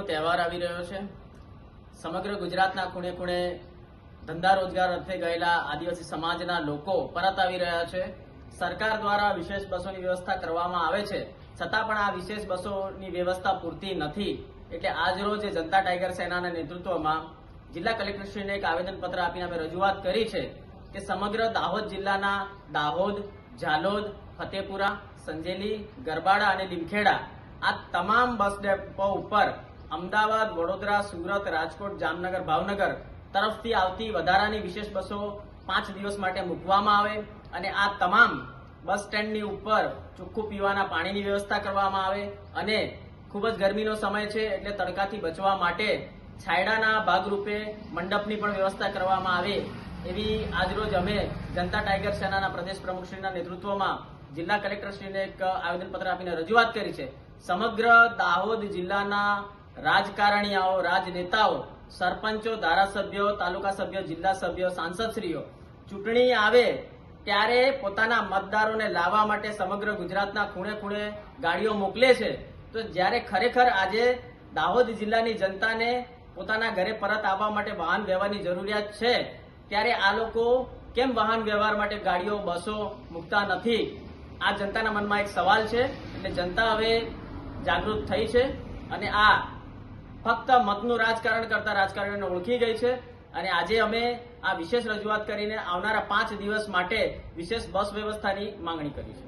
તહેવાર આવી રહ્યો છે। સમગ્ર ગુજરાતના ખૂણે ખૂણે ધંધા રોજગાર અર્થે ગયેલા આદિવાસી સમાજના લોકો પરત આવી રહ્યા છે। સરકાર દ્વારા વિશેષ બસોની વ્યવસ્થા કરવામાં આવે છે, છતાં પણ આ વિશેષ બસોની વ્યવસ્થા પૂરતી નથી। એટલે આજરોજ જનતા ટાઈગર સેનાના નેતૃત્વમાં જિલ્લા કલેક્ટરશ્રીને એક આવેદનપત્ર આપીને અમે રજૂઆત કરી છે કે સમગ્ર દાહોદ જિલ્લાના દાહોદ, ઝાલોદ, ફતેપુરા, સંજેલી, ગરબાડા અને લીમખેડા આ તમામ બસ ડેપો ઉપર અમદાવાદ, વડોદરા, સુરત, રાજકોટ, જામનગર, ભાવનગર તરફથી આવતી વધારાની વિશેષ બસો 5 દિવસ માટે મૂકવામાં આવે અને આ તમામ બસ સ્ટેન્ડની ઉપર ચોખ્ખું પીવાના પાણીની વ્યવસ્થા કરવામાં આવે અને ખૂબ જ ગરમીનો સમય છે એટલે તડકાથી બચવા માટે છાયડાના ભાગરૂપે મંડપની પણ વ્યવસ્થા કરવામાં આવે એવી આજરોજ અમે જનતા ટાઈગર સેનાના પ્રદેશ પ્રમુખશ્રીના નેતૃત્વમાં જિલ્લા કલેક્ટરશ્રીને એક આવેદનપત્ર આપીને રજૂઆત કરી છે। સમગ્ર દાહોદ જિલ્લાના રાજકારણીઓ, રાજનેતાઓ, સરપંચો, ધારાસભ્યો, તાલુકા સભ્યો, જિલ્લા સભ્યો, સાંસદશ્રીઓ ચૂંટણી આવે ત્યારે પોતાના મતદારોને લાવવા માટે સમગ્ર ગુજરાતના ખૂણે ખૂણે ગાડીઓ મોકલે છે, તો જ્યારે ખરેખર આજે દાહોદ જિલ્લાની જનતાને પોતાના ઘરે પરત આવવા માટે વાહન વ્યવહારની જરૂરિયાત છે, ત્યારે આ લોકો કેમ વાહન વ્યવહાર માટે ગાડીઓ, બસો મૂકતા નથી? આ જનતાના મનમાં એક સવાલ છે। એટલે જનતા હવે જાગૃત થઈ છે અને આ ફક્ત મતનું રાજકારણ કરતા રાજકારણીઓને ઓળખી ગઈ છે અને આજે અમે આ વિશેષ રજૂઆત કરીને આવનારા 5 દિવસ માટે વિશેષ બસ વ્યવસ્થાની માંગણી કરી છે।